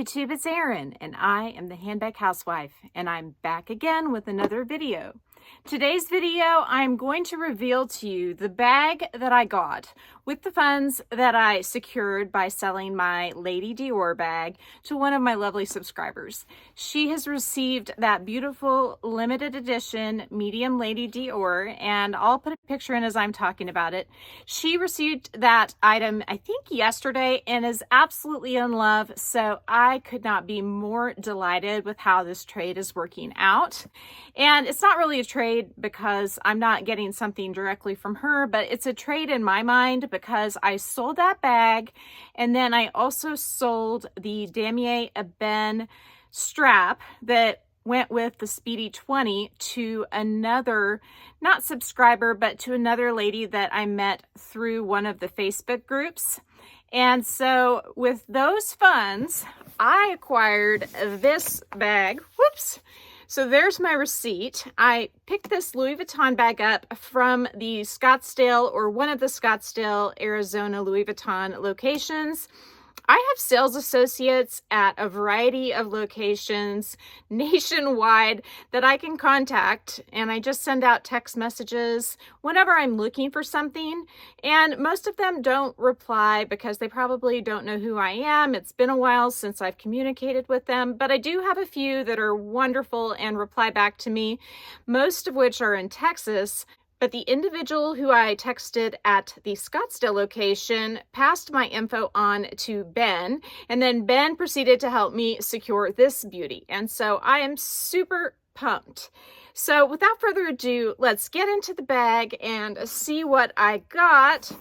YouTube, it's Erin, and I am the Handbag Housewife, and I'm back again with another video. Today's video, I'm going to reveal to you the bag that I got with the funds that I secured by selling my Lady Dior bag to one of my lovely subscribers. She has received that beautiful limited edition medium Lady Dior, and I'll put a picture in as I'm talking about it. She received that item, I think yesterday, and is absolutely in love, so I could not be more delighted with how this trade is working out. And it's not really a trade because I'm not getting something directly from her, but it's a trade in my mind because I sold that bag, and then I also sold the Damier Ebene strap that went with the Speedy 20 to another, not subscriber, but to another lady that I met through one of the Facebook groups. And so with those funds, I acquired this bag. Whoops. So there's my receipt. I picked this Louis Vuitton bag up from the Scottsdale, or one of the Scottsdale, Arizona Louis Vuitton locations. I have sales associates at a variety of locations nationwide that I can contact, and I just send out text messages whenever I'm looking for something, and most of them don't reply because they probably don't know who I am. It's been a while since I've communicated with them, but I do have a few that are wonderful and reply back to me, most of which are in Texas. But the individual who I texted at the Scottsdale location passed my info on to Ben, and then Ben proceeded to help me secure this beauty. And so I am super pumped. So without further ado, let's get into the bag and see what I got.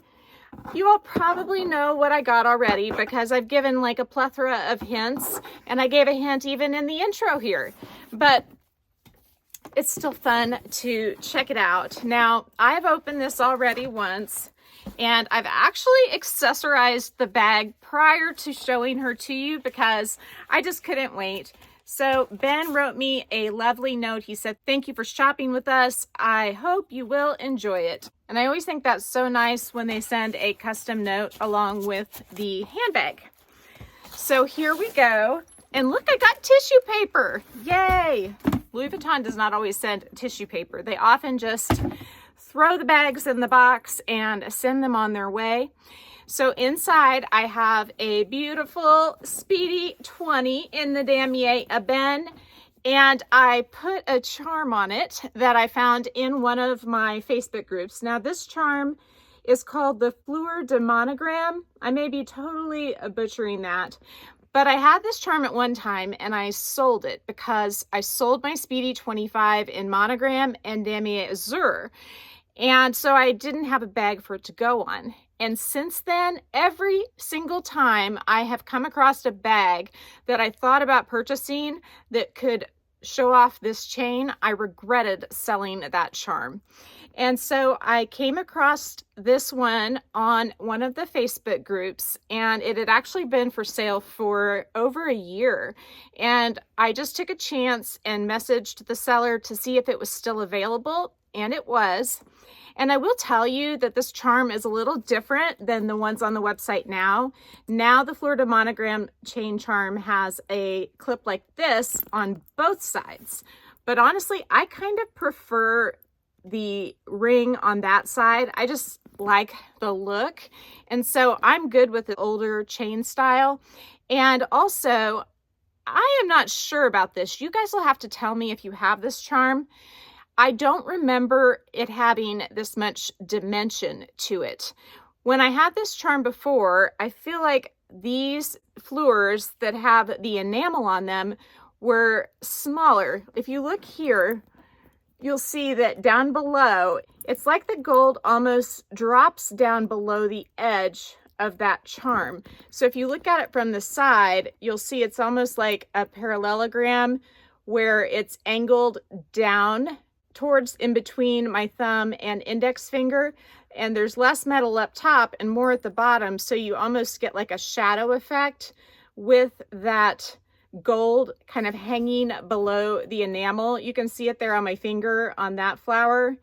You all probably know what I got already because I've given like a plethora of hints, and I gave a hint even in the intro here. But it's still fun to check it out. Now, I've opened this already once, and I've actually accessorized the bag prior to showing her to you because I just couldn't wait. So Ben wrote me a lovely note. He said, "Thank you for shopping with us. I hope you will enjoy it." And I always think that's so nice when they send a custom note along with the handbag. So here we go. And look, I got tissue paper. Yay! Louis Vuitton does not always send tissue paper. They often just throw the bags in the box and send them on their way. So inside I have a beautiful Speedy 20 in the Damier Ebene, and I put a charm on it that I found in one of my Facebook groups. Now this charm is called the Fleur de Monogram. I may be totally butchering that, but I had this charm at one time and I sold it because I sold my Speedy 25 in monogram and Damier Azur. And so I didn't have a bag for it to go on. And since then, every single time I have come across a bag that I thought about purchasing that could show off this chain, I regretted selling that charm. And so I came across this one on one of the Facebook groups, and it had actually been for sale for over a year. And I just took a chance and messaged the seller to see if it was still available, and it was. And I will tell you that this charm is a little different than the ones on the website now. Now the Fleur de Monogram chain charm has a clip like this on both sides. But honestly, I kind of prefer the ring on that side. I just like the look. And so I'm good with the older chain style. And also, I am not sure about this. You guys will have to tell me if you have this charm. I don't remember it having this much dimension to it. When I had this charm before, I feel like these fleurs that have the enamel on them were smaller. If you look here, you'll see that down below, it's like the gold almost drops down below the edge of that charm. So if you look at it from the side, you'll see it's almost like a parallelogram where it's angled down towards in between my thumb and index finger, and there's less metal up top and more at the bottom, so you almost get like a shadow effect with that gold kind of hanging below the enamel. You can see it there on my finger on that flower.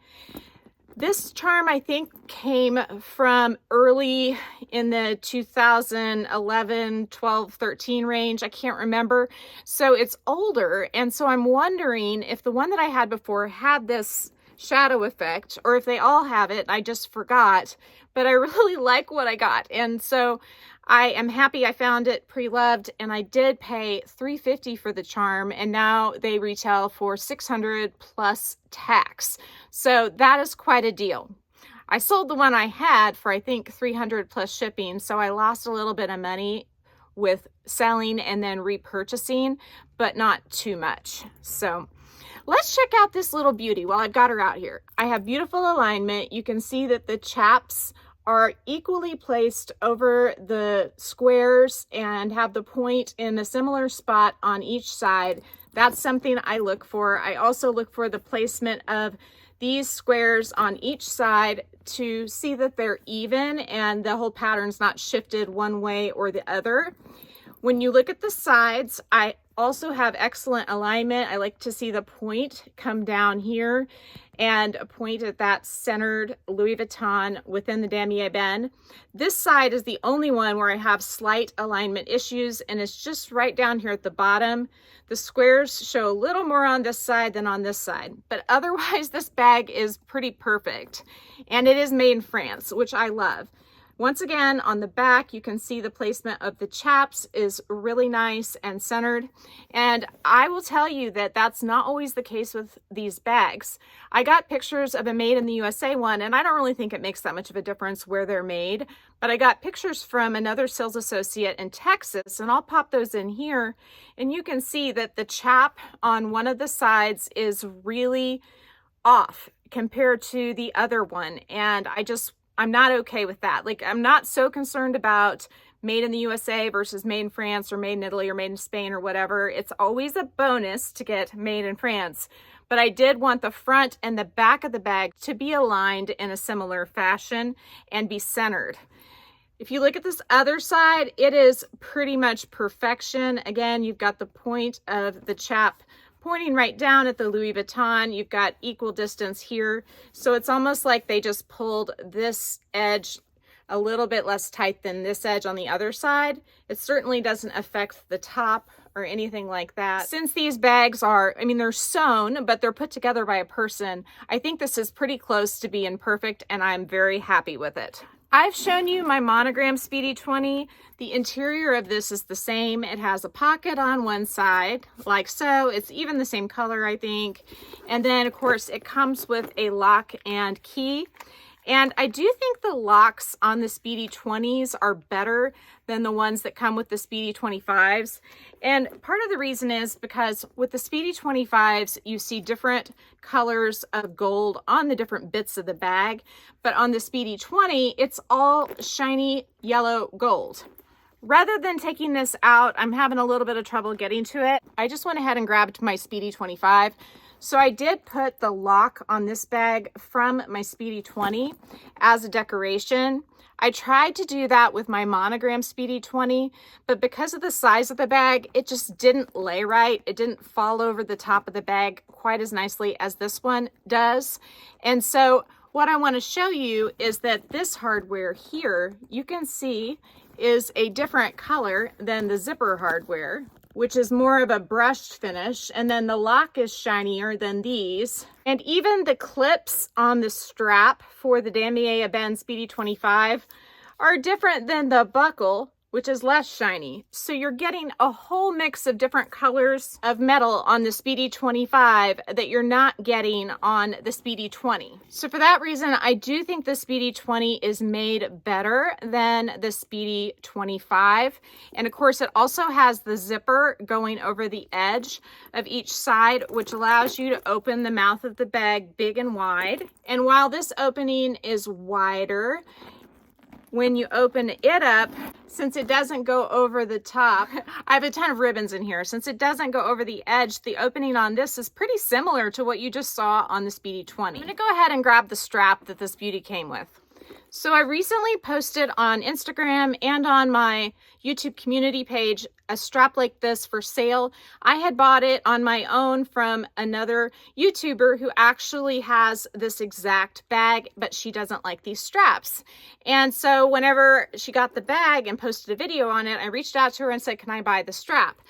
This charm, I think, came from early in the 2011, 12, 13 range. I can't remember. So it's older. And so I'm wondering if the one that I had before had this shadow effect, or if they all have it. I just forgot. But I really like what I got. And so I am happy I found it pre-loved, and I did pay $350 for the charm, and now they retail for $600 plus tax. So that is quite a deal. I sold the one I had for, I think, $300 plus shipping, so I lost a little bit of money with selling and then repurchasing, but not too much. So let's check out this little beauty while I've got her out here. I have beautiful alignment. You can see that the chaps are equally placed over the squares and have the point in a similar spot on each side. That's something I look for. I also look for the placement of these squares on each side to see that they're even and the whole pattern's not shifted one way or the other. When you look at the sides, I also have excellent alignment. I like to see the point come down here and a point at that centered Louis Vuitton within the Damier bend. This side is the only one where I have slight alignment issues, and it's just right down here at the bottom. The squares show a little more on this side than on this side, but otherwise this bag is pretty perfect. And it is made in France, which I love. Once again, on the back, you can see the placement of the chaps is really nice and centered. And I will tell you that that's not always the case with these bags. I got pictures of a made in the USA one, and I don't really think it makes that much of a difference where they're made. But I got pictures from another sales associate in Texas, and I'll pop those in here. And you can see that the chap on one of the sides is really off compared to the other one. And I'm not okay with that. Like, I'm not so concerned about made in the USA versus made in France or made in Italy or made in Spain or whatever. It's always a bonus to get made in France. But I did want the front and the back of the bag to be aligned in a similar fashion and be centered. If you look at this other side, it is pretty much perfection. Again, you've got the point of the chap pointing right down at the Louis Vuitton. You've got equal distance here. So it's almost like they just pulled this edge a little bit less tight than this edge on the other side. It certainly doesn't affect the top or anything like that. Since these bags are, I mean, they're sewn, but they're put together by a person, I think this is pretty close to being perfect, and I'm very happy with it. I've shown you my monogram Speedy 20. The interior of this is the same. It has a pocket on one side, like so. It's even the same color, I think. And then, of course, it comes with a lock and key. And I do think the locks on the Speedy 20s are better than the ones that come with the Speedy 25s. And part of the reason is because with the Speedy 25s, you see different colors of gold on the different bits of the bag. But on the Speedy 20, it's all shiny yellow gold. Rather than taking this out, I'm having a little bit of trouble getting to it. I just went ahead and grabbed my Speedy 25. So I did put the lock on this bag from my Speedy 20 as a decoration. I tried to do that with my monogram Speedy 20, but because of the size of the bag, it just didn't lay right. It didn't fall over the top of the bag quite as nicely as this one does. And so what I want to show you is that this hardware here, you can see, is a different color than the zipper hardware, which is more of a brushed finish, and then the lock is shinier than these. And even the clips on the strap for the Damier Ebene Speedy 25 are different than the buckle, which is less shiny. So you're getting a whole mix of different colors of metal on the Speedy 25 that you're not getting on the Speedy 20. So for that reason, I do think the Speedy 20 is made better than the Speedy 25. And of course, it also has the zipper going over the edge of each side, which allows you to open the mouth of the bag big and wide. And while this opening is wider, when you open it up, since it doesn't go over the top, I have a ton of ribbons in here. Since it doesn't go over the edge, the opening on this is pretty similar to what you just saw on the Speedy 20. I'm gonna go ahead and grab the strap that this beauty came with. So I recently posted on Instagram and on my YouTube community page a strap like this for sale. I had bought it on my own from another YouTuber who actually has this exact bag, but she doesn't like these straps. And so whenever she got the bag and posted a video on it, I reached out to her and said, can I buy the strap?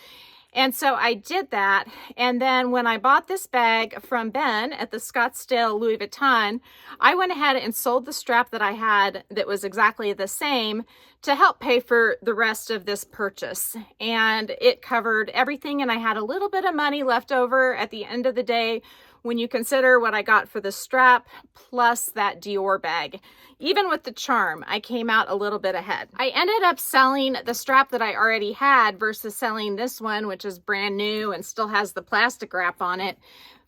And so I did that. And then when I bought this bag from Ben at the Scottsdale Louis Vuitton, I went ahead and sold the strap that I had that was exactly the same to help pay for the rest of this purchase. And it covered everything. And I had a little bit of money left over at the end of the day when you consider what I got for the strap plus that Dior bag. Even with the charm, I came out a little bit ahead. I ended up selling the strap that I already had versus selling this one, which is brand new and still has the plastic wrap on it,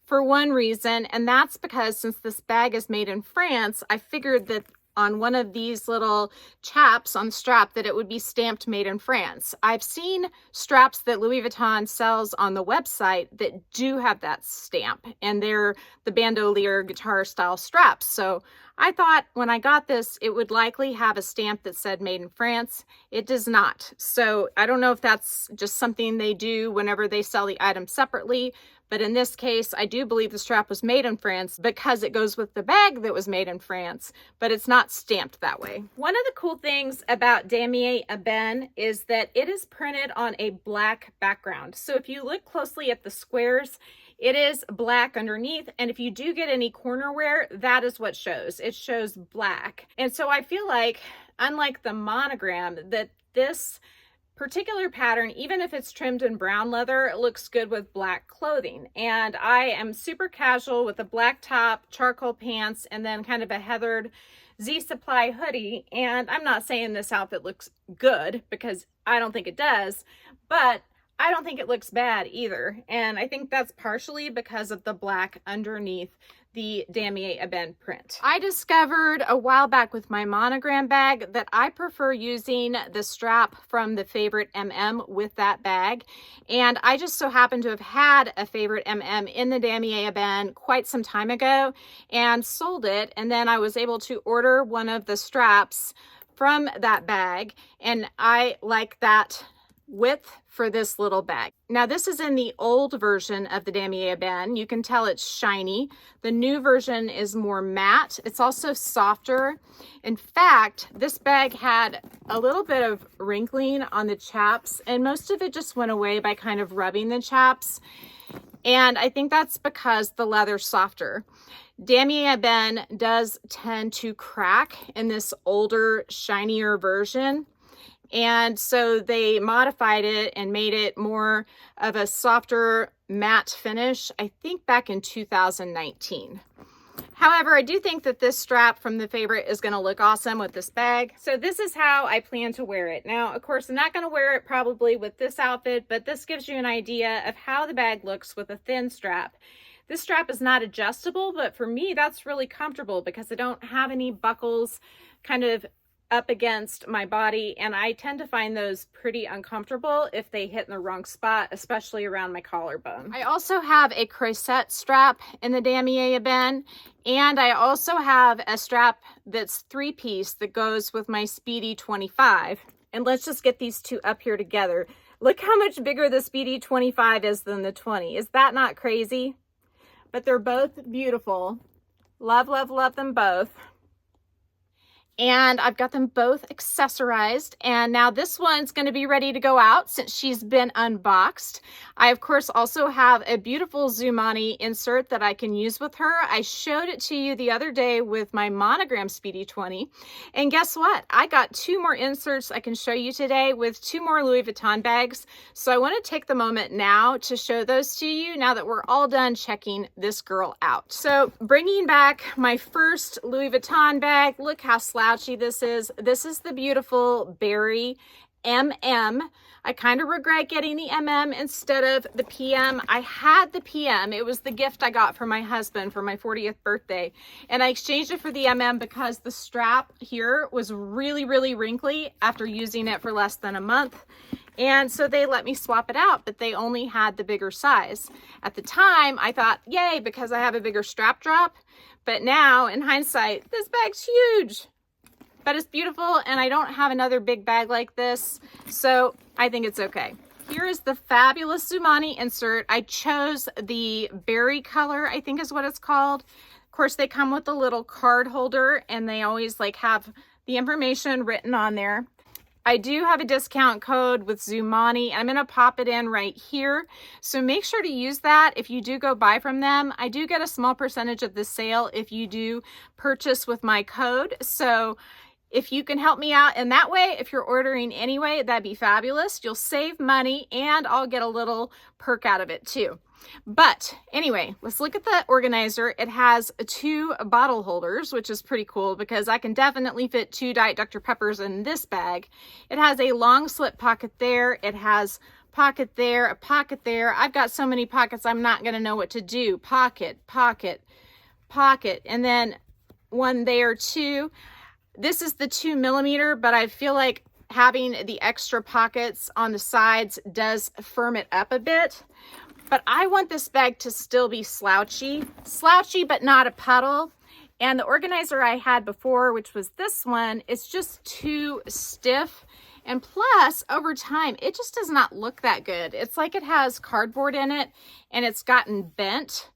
for one reason, and that's because since this bag is made in France, I figured that on one of these little chaps on the strap that it would be stamped made in France. I've seen straps that Louis Vuitton sells on the website that do have that stamp, and they're the bandolier guitar style straps. So I thought when I got this, it would likely have a stamp that said made in France. It does not. So I don't know if that's just something they do whenever they sell the item separately. But in this case, I do believe the strap was made in France because it goes with the bag that was made in France, but it's not stamped that way. One of the cool things about Damier Ebene is that it is printed on a black background. So if you look closely at the squares, it is black underneath, and if you do get any corner wear, that is what shows. It shows black. And so I feel like, unlike the monogram, that this particular pattern, even if it's trimmed in brown leather, it looks good with black clothing. And I am super casual with a black top, charcoal pants, and then kind of a heathered Z Supply hoodie. And I'm not saying this outfit looks good because I don't think it does, but I don't think it looks bad either. And I think that's partially because of the black underneath the Damier Ebene print. I discovered a while back with my monogram bag that I prefer using the strap from the Favorite with that bag. And I just so happen to have had a Favorite in the Damier Ebene quite some time ago and sold it. And then I was able to order one of the straps from that bag. And I like that width for this little bag. Now this is in the old version of the Damier Ebene. You can tell it's shiny. The new version is more matte. It's also softer. In fact, this bag had a little bit of wrinkling on the chaps, and most of it just went away by kind of rubbing the chaps. And I think that's because the leather's softer. Damier Ebene does tend to crack in this older, shinier version. And so they modified it and made it more of a softer matte finish, I think back in 2019. However, I do think that this strap from the Favorite is going to look awesome with this bag. So this is how I plan to wear it. Now, of course, I'm not going to wear it probably with this outfit, but this gives you an idea of how the bag looks with a thin strap. This strap is not adjustable, but for me, that's really comfortable because I don't have any buckles kind of up against my body, and I tend to find those pretty uncomfortable if they hit in the wrong spot, especially around my collarbone. I also have a crochet strap in the Damier Ebene, and I also have a strap that's 3-piece that goes with my Speedy 25. And let's just get these two up here together. Look how much bigger the Speedy 25 is than the 20. Is that not crazy? But they're both beautiful. Love, love, love them both. And I've got them both accessorized, and now this one's going to be ready to go out since she's been unboxed. I of course also have a beautiful Zumani insert that I can use with her. I showed it to you the other day with my monogram Speedy 20, and guess what? I got 2 more inserts I can show you today with 2 more Louis Vuitton bags. So I want to take the moment now to show those to you now that we're all done checking this girl out. So bringing back my first Louis Vuitton bag, look how slouchy this is. This is the beautiful Berry MM. I kind of regret getting the MM instead of the PM. I had the PM. It was the gift I got from my husband for my 40th birthday. And I exchanged it for the MM because the strap here was really, really wrinkly after using it for less than a month. And so they let me swap it out, but they only had the bigger size. At the time, I thought, yay, because I have a bigger strap drop. But now, in hindsight, this bag's huge. but it's beautiful and I don't have another big bag like this, so I think it's okay. Here is the fabulous Zumani insert. I chose the berry color, I think is what it's called. Of course, they come with a little card holder and they always like have the information written on there. I do have a discount code with Zoomoni. I'm going to pop it in right here. So make sure to use that if you do go buy from them. I do get a small percentage of the sale if you do purchase with my code. So if you can help me out in that way, if you're ordering anyway, that'd be fabulous. You'll save money and I'll get a little perk out of it too. But anyway, let's look at the organizer. It has 2 bottle holders, which is pretty cool because I can definitely fit 2 Diet Dr. Peppers in this bag. It has a long slip pocket there. It has pocket there, a pocket there. I've got so many pockets, I'm not going to know what to do. Pocket, pocket, pocket, and then one there too. This is the 2mm, but I feel like having the extra pockets on the sides does firm it up a bit. But I want this bag to still be slouchy, but not a puddle. And the organizer I had before, which was this one, is just too stiff. And plus, over time, it just does not look that good. It's like it has cardboard in it and it's gotten bent.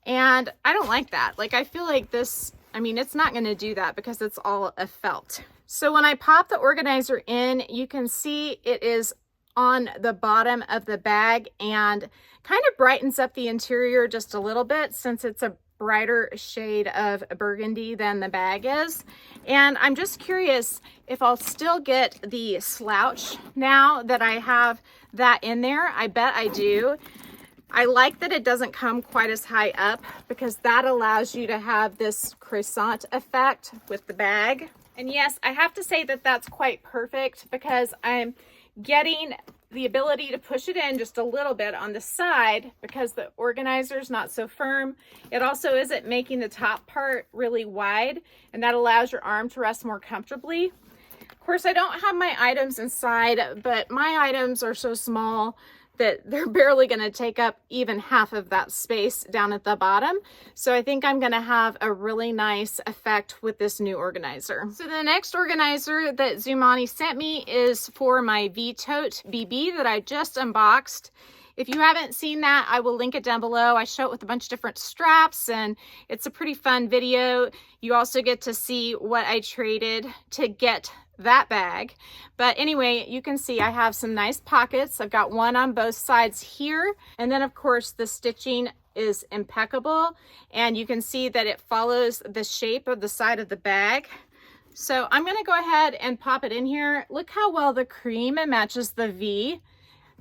And I don't like that. Like, I feel like this, I mean, it's not going to do that because it's all a felt. So when I pop the organizer in, you can see it is on the bottom of the bag and kind of brightens up the interior just a little bit since it's a brighter shade of burgundy than the bag is. And I'm just curious if I'll still get the slouch now that I have that in there. I bet I do. I like that it doesn't come quite as high up because that allows you to have this croissant effect with the bag. And yes, I have to say that that's quite perfect because I'm getting the ability to push it in just a little bit on the side because the organizer is not so firm. It also isn't making the top part really wide, and that allows your arm to rest more comfortably. Of course, I don't have my items inside, but my items are so small that they're barely going to take up even half of that space down at the bottom. So I think I'm going to have a really nice effect with this new organizer. So the next organizer that Zoomoni sent me is for my V-Tote BB that I just unboxed. If you haven't seen that, I will link it down below. I show it with a bunch of different straps and it's a pretty fun video. You also get to see what I traded to get that bag. But anyway, you can see I have some nice pockets. I've got one on both sides here. And then of course the stitching is impeccable. And you can see that it follows the shape of the side of the bag. So I'm going to go ahead and pop it in here. Look how well the cream matches the V.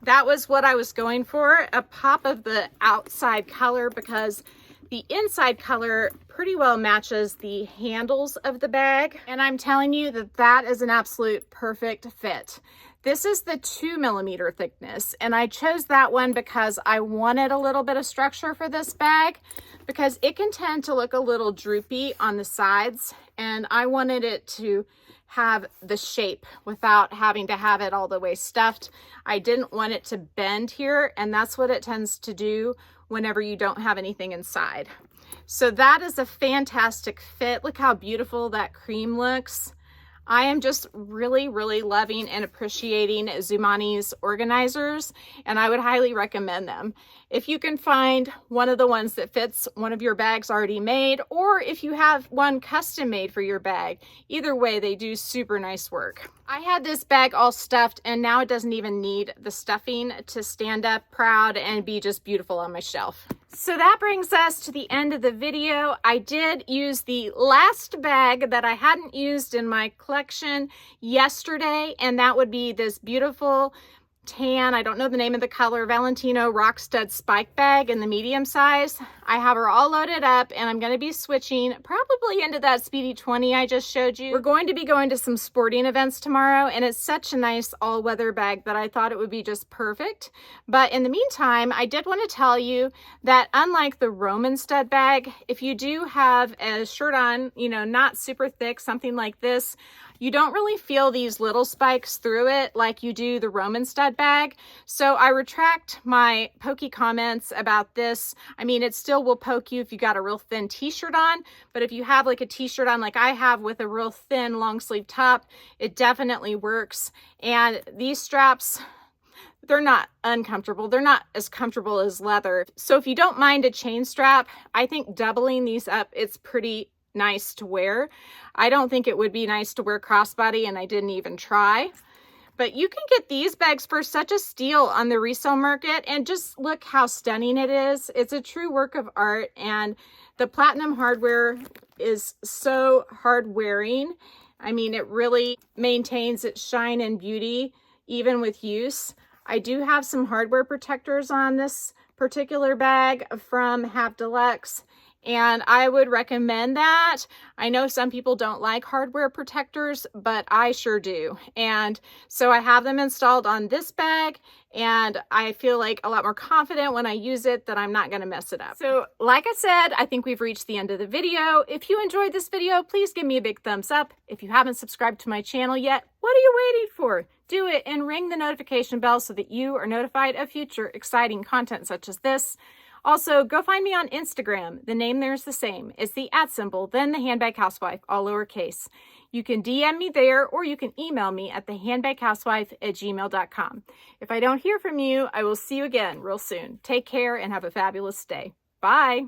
That was what I was going for, a pop of the outside color because the inside color pretty well matches the handles of the bag. And I'm telling you that that is an absolute perfect fit. This is the 2mm thickness, and I chose that one because I wanted a little bit of structure for this bag because it can tend to look a little droopy on the sides, and I wanted it to have the shape without having to have it all the way stuffed. I didn't want it to bend here, and that's what it tends to do whenever you don't have anything inside. So that is a fantastic fit. Look how beautiful that cream looks. I am just really, really loving and appreciating Zoomoni's organizers, and I would highly recommend them. If you can find one of the ones that fits one of your bags already made, or if you have one custom made for your bag, either way, they do super nice work. I had this bag all stuffed, and now it doesn't even need the stuffing to stand up proud and be just beautiful on my shelf. So that brings us to the end of the video. I did use the last bag that I hadn't used in my collection yesterday, and that would be this beautiful tan, I don't know the name of the color, Valentino rock stud spike bag in the medium size. I have her all loaded up, and I'm going to be switching probably into that Speedy 20 I just showed you. We're going to be going to some sporting events tomorrow, and it's such a nice all-weather bag that I thought it would be just perfect. But in the meantime, I did want to tell you that unlike the Roman stud bag, if you do have a shirt on, you know, not super thick, something like this, you don't really feel these little spikes through it like you do the Roman stud bag. So I retract my pokey comments about this. I mean, it still will poke you if you got a real thin t-shirt on, but if you have like a t-shirt on like I have with a real thin long sleeve top, it definitely works. And these straps, they're not uncomfortable. They're not as comfortable as leather. So if you don't mind a chain strap, I think doubling these up, it's pretty nice to wear. I don't think it would be nice to wear crossbody, and I didn't even try. But you can get these bags for such a steal on the resale market, and just look how stunning it is. It's a true work of art, and the platinum hardware is so hard wearing. I mean, it really maintains its shine and beauty even with use. I do have some hardware protectors on this particular bag from Have Deluxe, and I would recommend that. I know some people don't like hardware protectors, but I sure do. And so I have them installed on this bag, and I feel like a lot more confident when I use it that I'm not going to mess it up. So like I said, I think we've reached the end of the video. If you enjoyed this video, please give me a big thumbs up. If you haven't subscribed to my channel yet, what are you waiting for? Do it and ring the notification bell so that you are notified of future exciting content such as this. Also, go find me on Instagram. The name there is the same. It's the @ then the Handbag Housewife, all lowercase. You can DM me there, or you can email me at thehandbaghousewife@gmail.com. If I don't hear from you, I will see you again real soon. Take care and have a fabulous day. Bye.